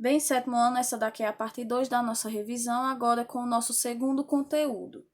Bem, sétimo ano, essa daqui é a parte 2 da nossa revisão, agora com o nosso segundo conteúdo.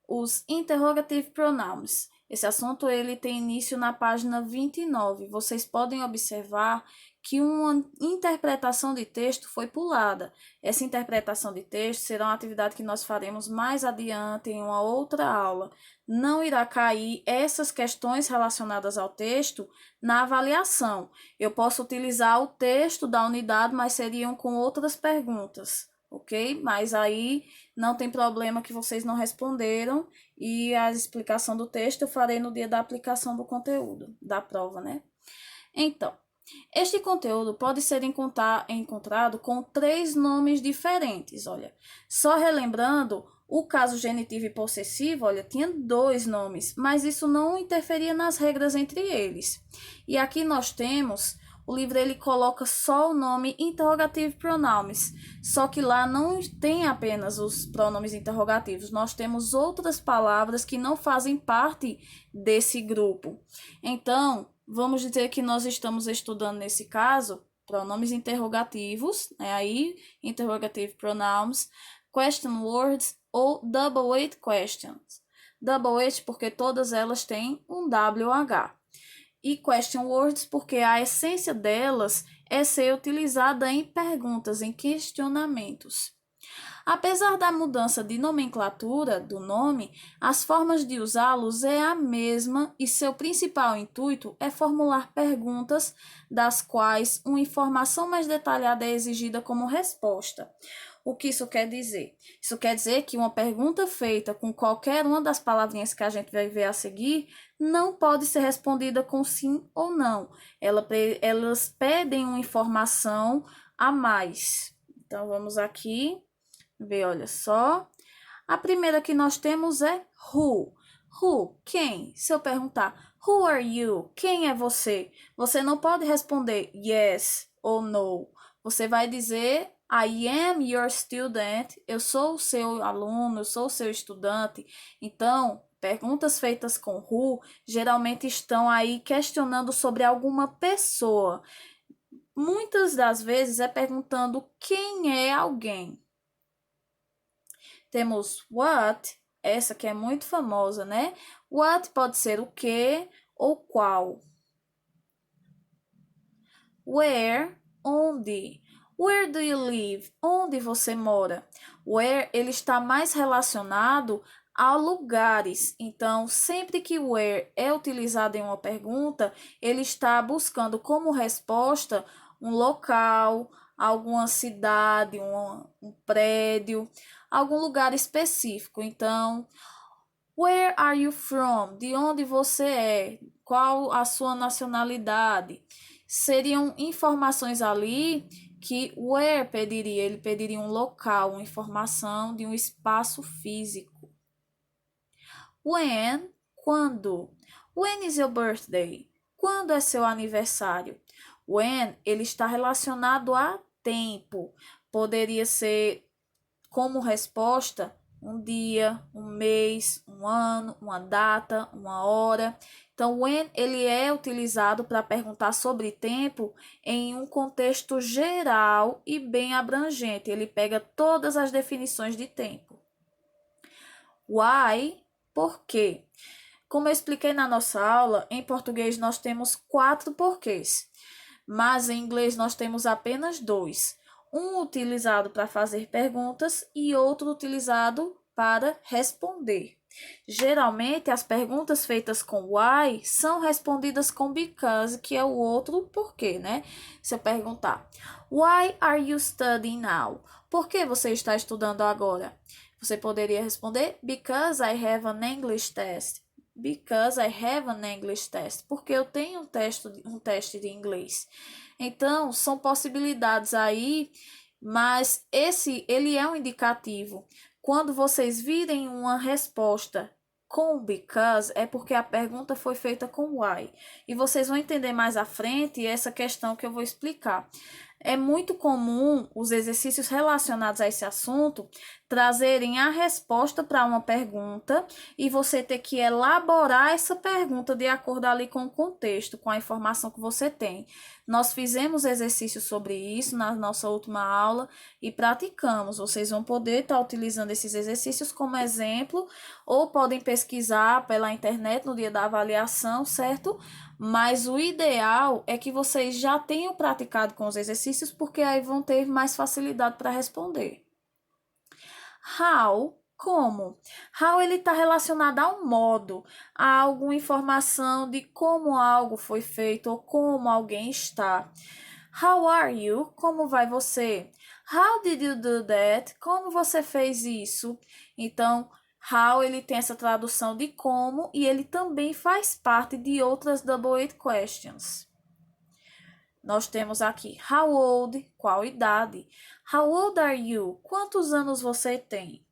Os interrogative pronouns. Esse assunto ele tem início na página 29. Vocês podem observar que uma interpretação de texto foi pulada. Essa interpretação de texto será uma atividade que nós faremos mais adiante em uma outra aula. Não irá cair essas questões relacionadas ao texto na avaliação. Eu posso utilizar o texto da unidade, mas seriam com outras perguntas, ok? Mas aí não tem problema que vocês não responderam e a explicação do texto eu farei no dia da aplicação do conteúdo, da prova, né? Então, este conteúdo pode ser encontrado com 3 nomes diferentes, olha. Só relembrando, o caso genitivo e possessivo, olha, tinha 2 nomes, mas isso não interferia nas regras entre eles. E aqui nós temos, o livro ele coloca só o nome interrogative pronouns, só que lá não tem apenas os pronomes interrogativos, nós temos outras palavras que não fazem parte desse grupo. Então, vamos dizer que nós estamos estudando, nesse caso, pronomes interrogativos, né? Aí, interrogative pronouns, question words ou double weight questions. Double weight porque todas elas têm um WH. E question words porque a essência delas é ser utilizada em perguntas, em questionamentos. Apesar da mudança de nomenclatura do nome, as formas de usá-los é a mesma e seu principal intuito é formular perguntas das quais uma informação mais detalhada é exigida como resposta. O que isso quer dizer? Isso quer dizer que uma pergunta feita com qualquer uma das palavrinhas que a gente vai ver a seguir não pode ser respondida com sim ou não. Elas pedem uma informação a mais. Então, vamos aqui ver, olha só. A primeira que nós temos é who. Who, quem? Se eu perguntar, who are you? Quem é você? Você não pode responder yes ou no. Você vai dizer I am your student. Eu sou o seu aluno, eu sou o seu estudante. Então, perguntas feitas com who geralmente estão aí questionando sobre alguma pessoa. Muitas das vezes é perguntando quem é alguém. Temos what, essa que é muito famosa, né? What pode ser o que ou qual. Where, onde. Where do you live? Onde você mora? Where, ele está mais relacionado a lugares. Então, sempre que where é utilizado em uma pergunta, ele está buscando como resposta um local, alguma cidade, um prédio, algum lugar específico. Então, where are you from? De onde você é? Qual a sua nacionalidade? Seriam informações ali que where pediria. Ele pediria um local, uma informação de um espaço físico. When, quando. When is your birthday? Quando é seu aniversário? When, ele está relacionado a tempo. Poderia ser como resposta um dia, um mês, um ano, uma data, uma hora. Então, when ele é utilizado para perguntar sobre tempo em um contexto geral e bem abrangente. Ele pega todas as definições de tempo. Why, por quê? Como eu expliquei na nossa aula, em português nós temos 4 porquês, mas em inglês nós temos apenas 2. Um utilizado para fazer perguntas e outro utilizado para responder. Geralmente, as perguntas feitas com why são respondidas com because, que é o outro porquê, né? Se eu perguntar, why are you studying now? Por que você está estudando agora? Você poderia responder, because I have an English test. Because I have an English test. Porque eu tenho um teste de inglês. Então, são possibilidades aí, mas ele é um indicativo. Quando vocês virem uma resposta com because, é porque a pergunta foi feita com why. E vocês vão entender mais à frente essa questão que eu vou explicar. É muito comum os exercícios relacionados a esse assunto trazerem a resposta para uma pergunta e você ter que elaborar essa pergunta de acordo ali com o contexto, com a informação que você tem. Nós fizemos exercícios sobre isso na nossa última aula e praticamos. Vocês vão poder estar utilizando esses exercícios como exemplo ou podem pesquisar pela internet no dia da avaliação, certo? Mas o ideal é que vocês já tenham praticado com os exercícios, porque aí vão ter mais facilidade para responder. How, como? How ele está relacionado a um modo, a alguma informação de como algo foi feito ou como alguém está. How are you? Como vai você? How did you do that? Como você fez isso? Então, how ele tem essa tradução de como e ele também faz parte de outras double it questions. Nós temos aqui how old, qual idade? How old are you? Quantos anos você tem?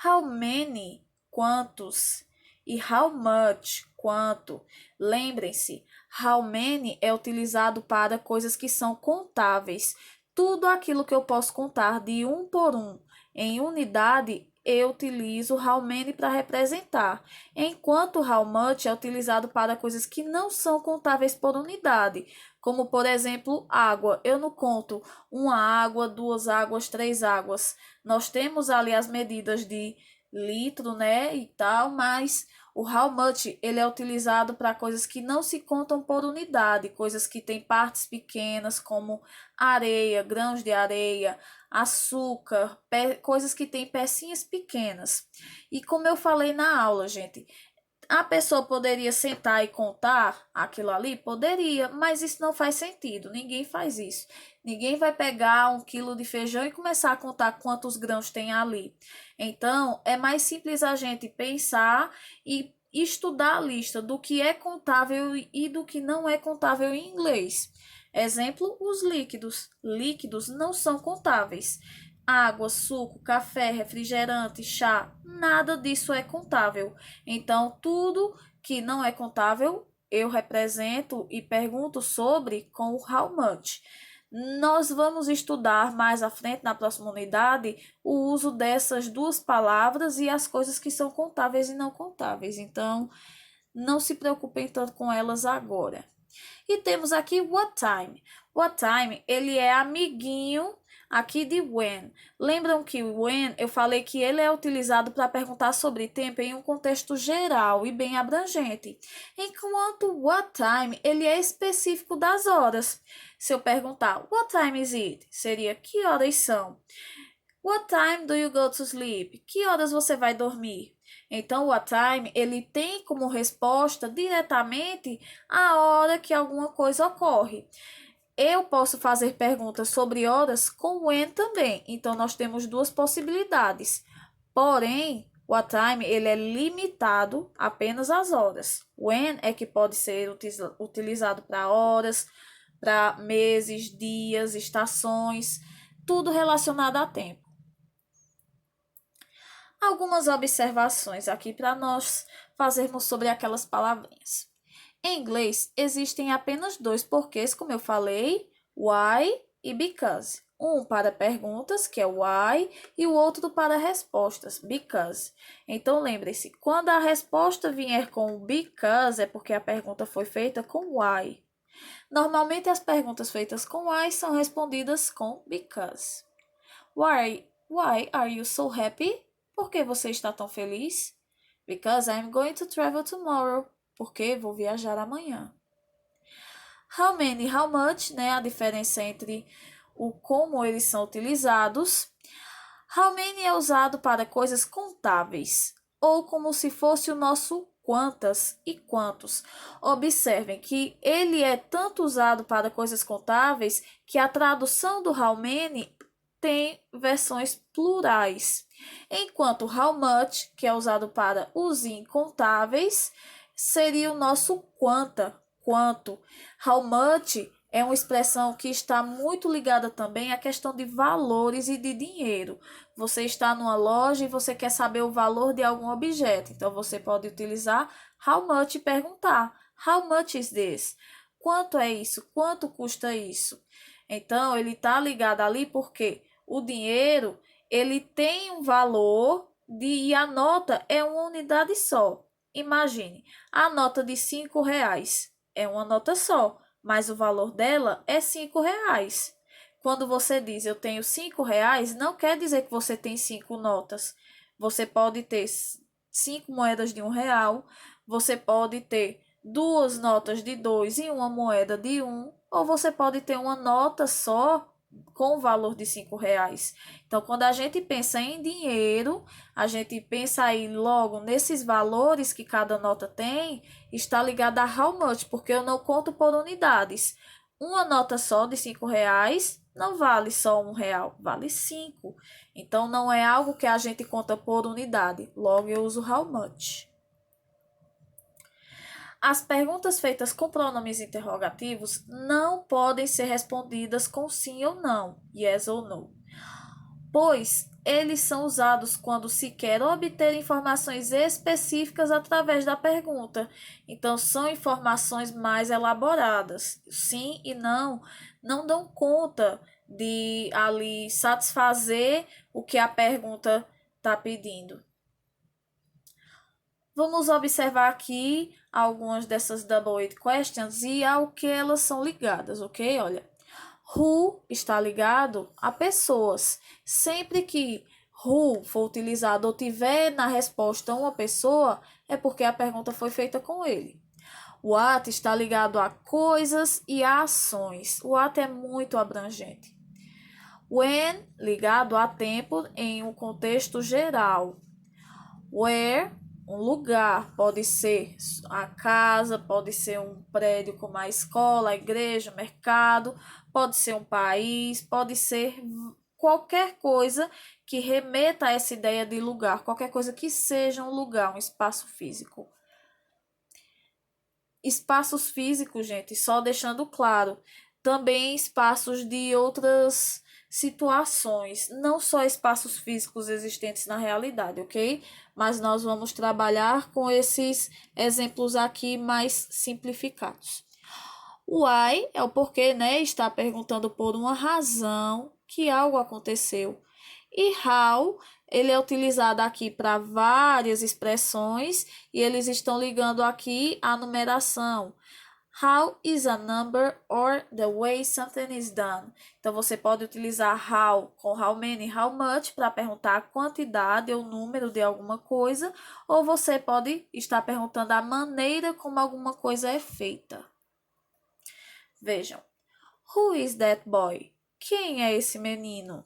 How many, quantos? E how much, quanto? Lembrem-se, how many é utilizado para coisas que são contáveis. Tudo aquilo que eu posso contar de um por um em unidade, eu utilizo how many para representar, enquanto how much é utilizado para coisas que não são contáveis por unidade, como, por exemplo, água. Eu não conto uma água, duas águas, três águas. Nós temos ali as medidas de litro, né, e tal, mas o how much, ele é utilizado para coisas que não se contam por unidade, coisas que têm partes pequenas, como areia, grãos de areia, açúcar, coisas que têm pecinhas pequenas. E como eu falei na aula, gente, a pessoa poderia sentar e contar aquilo ali? Poderia, mas isso não faz sentido. Ninguém faz isso. Ninguém vai pegar 1 quilo de feijão e começar a contar quantos grãos tem ali. Então, é mais simples a gente pensar e estudar a lista do que é contável e do que não é contável em inglês. Exemplo, os líquidos. Líquidos não são contáveis. Água, suco, café, refrigerante, chá, nada disso é contável. Então, tudo que não é contável, eu represento e pergunto sobre com o how much. Nós vamos estudar mais à frente, na próxima unidade, o uso dessas duas palavras e as coisas que são contáveis e não contáveis. Então, não se preocupem tanto com elas agora. E temos aqui what time. What time, ele é amiguinho aqui de when. Lembram que when eu falei que ele é utilizado para perguntar sobre tempo em um contexto geral e bem abrangente, enquanto what time ele é específico das horas. Se eu perguntar what time is it, seria que horas são? What time do you go to sleep? Que horas você vai dormir? Então, o what time, ele tem como resposta diretamente a hora que alguma coisa ocorre. Eu posso fazer perguntas sobre horas com when também. Então, nós temos duas possibilidades. Porém, o what time, ele é limitado apenas às horas. When é que pode ser utilizado para horas, para meses, dias, estações, tudo relacionado a tempo. Algumas observações aqui para nós fazermos sobre aquelas palavrinhas. Em inglês, existem apenas dois porquês, como eu falei, why e because. Um para perguntas, que é why, e o outro para respostas, because. Então, lembre-se, quando a resposta vier com because, é porque a pergunta foi feita com why. Normalmente, as perguntas feitas com why são respondidas com because. Why are you so happy? Por que você está tão feliz? Because I'm going to travel tomorrow. Porque vou viajar amanhã. How many, how much, né? A diferença entre o como eles são utilizados. How many é usado para coisas contáveis, ou como se fosse o nosso quantas e quantos. Observem que ele é tanto usado para coisas contáveis que a tradução do how many tem versões plurais, enquanto how much, que é usado para os incontáveis, seria o nosso quanto. How much é uma expressão que está muito ligada também à questão de valores e de dinheiro. Você está numa loja e você quer saber o valor de algum objeto, então você pode utilizar how much e perguntar: how much is this? Quanto é isso? Quanto custa isso? Então, ele está ligado ali porque o dinheiro, ele tem um valor e a nota é uma unidade só. Imagine, a nota de R$ 5 é uma nota só, mas o valor dela é R$ 5. Quando você diz eu tenho R$ 5, não quer dizer que você tem 5 notas. Você pode ter 5 moedas de R$ 1, você pode ter 2 notas de 2 e uma moeda de 1, ou você pode ter uma nota só com o valor de R$ 5. Então, quando a gente pensa em dinheiro, a gente pensa aí logo nesses valores que cada nota tem, está ligado a how much, porque eu não conto por unidades. Uma nota só de R$ 5 não vale só R$ 1, vale 5. Então, não é algo que a gente conta por unidade. Logo, eu uso how much. As perguntas feitas com pronomes interrogativos não podem ser respondidas com sim ou não, yes ou no, pois eles são usados quando se quer obter informações específicas através da pergunta. Então, são informações mais elaboradas. Sim e não dão conta de ali satisfazer o que a pergunta está pedindo. Vamos observar aqui algumas dessas double questions e ao que elas são ligadas, ok? Olha, who está ligado a pessoas. Sempre que who for utilizado ou tiver na resposta uma pessoa, é porque a pergunta foi feita com ele. What está ligado a coisas e a ações. What é muito abrangente. When ligado a tempo em um contexto geral. Where, um lugar, pode ser a casa, pode ser um prédio como a escola, a igreja, o mercado, pode ser um país, pode ser qualquer coisa que remeta a essa ideia de lugar, qualquer coisa que seja um lugar, um espaço físico. Espaços físicos, gente, só deixando claro, também espaços de outras situações, não só espaços físicos existentes na realidade, ok? Mas nós vamos trabalhar com esses exemplos aqui mais simplificados. O why é o porquê, né? Está perguntando por uma razão que algo aconteceu. E how, ele é utilizado aqui para várias expressões e eles estão ligando aqui a numeração. How is a number or the way something is done. Então, você pode utilizar how com how many, how much para perguntar a quantidade ou número de alguma coisa, ou você pode estar perguntando a maneira como alguma coisa é feita. Vejam. Who is that boy? Quem é esse menino?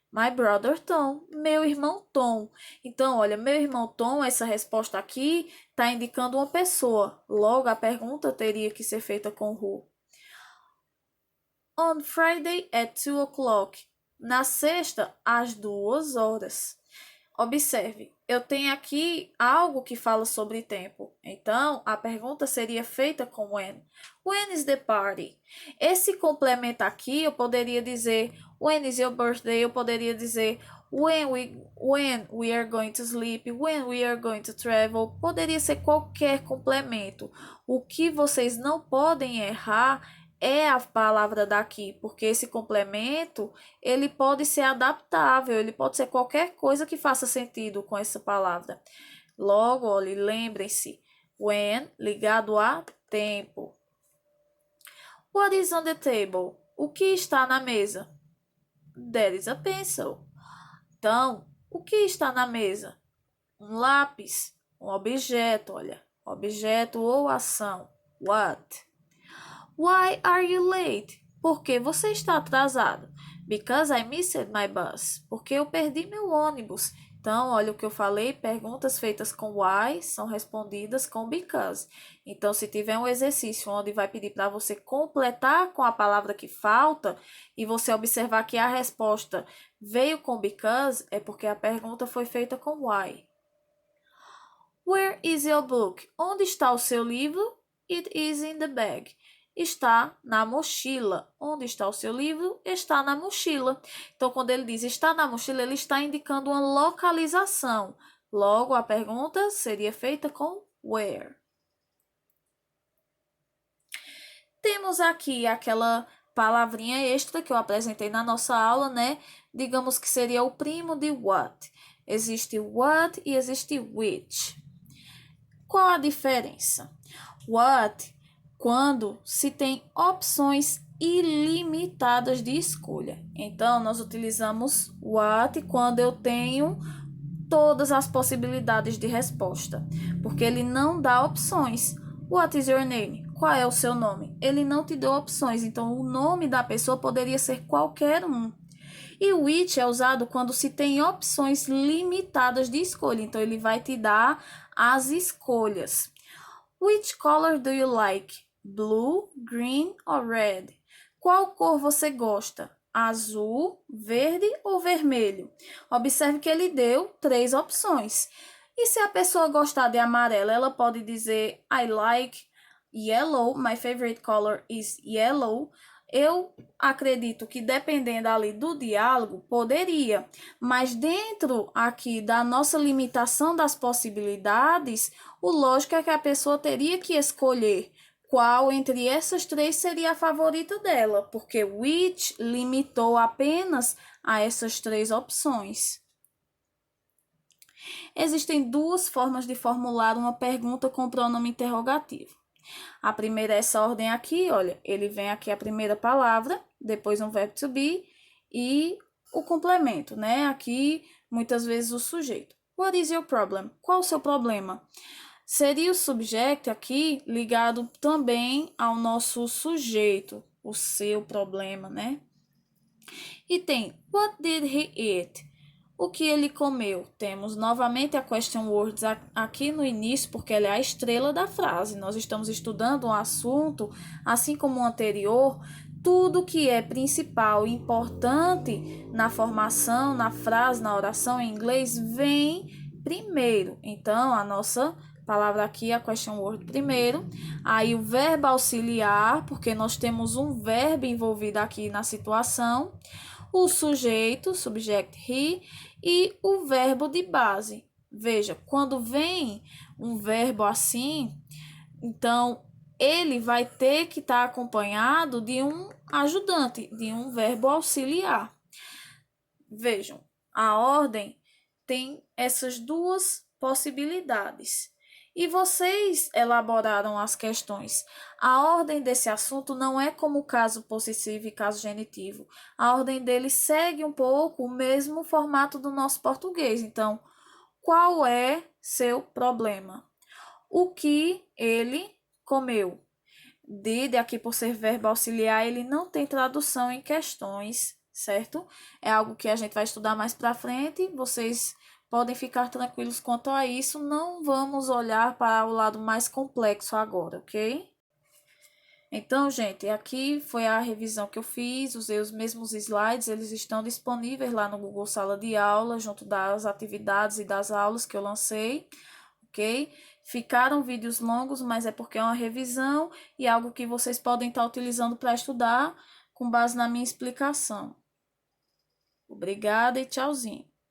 My brother Tom, meu irmão Tom. Então, olha, meu irmão Tom, essa resposta aqui está indicando uma pessoa. Logo, a pergunta teria que ser feita com who. On Friday at 2 o'clock. Na sexta, às 2 horas. Observe, eu tenho aqui algo que fala sobre tempo. Então, a pergunta seria feita com when. When is the party? Esse complemento aqui, eu poderia dizer when is your birthday? Eu poderia dizer when we are going to sleep, when we are going to travel. Poderia ser qualquer complemento. O que vocês não podem errar é a palavra daqui, porque esse complemento, ele pode ser adaptável, ele pode ser qualquer coisa que faça sentido com essa palavra. Logo, olhe, lembrem-se, when ligado a tempo. What is on the table? O que está na mesa? There is a pencil. Então, o que está na mesa? Um lápis, um objeto, olha, objeto ou ação. What? Why are you late? Por que você está atrasado? Because I missed my bus. Porque eu perdi meu ônibus. Então, olha o que eu falei, perguntas feitas com why são respondidas com because. Então, se tiver um exercício onde vai pedir para você completar com a palavra que falta e você observar que a resposta veio com because, é porque a pergunta foi feita com why. Where is your book? Onde está o seu livro? It is in the bag. Está na mochila. Onde está o seu livro? Está na mochila. Então, quando ele diz está na mochila, ele está indicando uma localização. Logo, a pergunta seria feita com where. Temos aqui aquela palavrinha extra que eu apresentei na nossa aula, né? Digamos que seria o primo de what. Existe what e existe which. Qual a diferença? What quando se tem opções ilimitadas de escolha. Então, nós utilizamos what quando eu tenho todas as possibilidades de resposta, porque ele não dá opções. What is your name? Qual é o seu nome? Ele não te deu opções, então o nome da pessoa poderia ser qualquer um. E o which é usado quando se tem opções limitadas de escolha, então ele vai te dar as escolhas. Which color do you like? Blue, green or red? Qual cor você gosta? Azul, verde ou vermelho? Observe que ele deu 3 opções. E se a pessoa gostar de amarelo, ela pode dizer I like yellow, my favorite color is yellow. Eu acredito que dependendo ali do diálogo, poderia, mas dentro aqui da nossa limitação das possibilidades, o lógico é que a pessoa teria que escolher qual entre essas 3 seria a favorita dela, porque which limitou apenas a essas 3 opções. Existem 2 formas de formular uma pergunta com pronome interrogativo. A primeira é essa ordem aqui, olha, ele vem aqui a primeira palavra, depois um verbo to be e o complemento, né? Aqui, muitas vezes, o sujeito. What is your problem? Qual o seu problema? Seria o subject aqui ligado também ao nosso sujeito, o seu problema, né? E tem what did he eat? O que ele comeu? Temos novamente a question words aqui no início, porque ela é a estrela da frase. Nós estamos estudando um assunto, assim como o anterior, tudo que é principal e importante na formação, na frase, na oração em inglês, vem primeiro. Então, a nossa palavra aqui, a question word primeiro, aí o verbo auxiliar, porque nós temos um verbo envolvido aqui na situação, o sujeito, subject he, e o verbo de base. Veja, quando vem um verbo assim, então ele vai ter que estar acompanhado de um ajudante, de um verbo auxiliar. Vejam, a ordem tem essas 2 possibilidades. E vocês elaboraram as questões. A ordem desse assunto não é como o caso possessivo e caso genitivo. A ordem dele segue um pouco o mesmo formato do nosso português. Então, qual é seu problema? O que ele comeu? Did, aqui por ser verbo auxiliar, ele não tem tradução em questões, certo? É algo que a gente vai estudar mais para frente. Vocês podem ficar tranquilos quanto a isso. Não vamos olhar para o lado mais complexo agora, ok? Então, gente, aqui foi a revisão que eu fiz. Usei os mesmos slides, eles estão disponíveis lá no Google Sala de Aula, junto das atividades e das aulas que eu lancei, ok? Ficaram vídeos longos, mas é porque é uma revisão e algo que vocês podem estar utilizando para estudar com base na minha explicação. Obrigada e tchauzinho.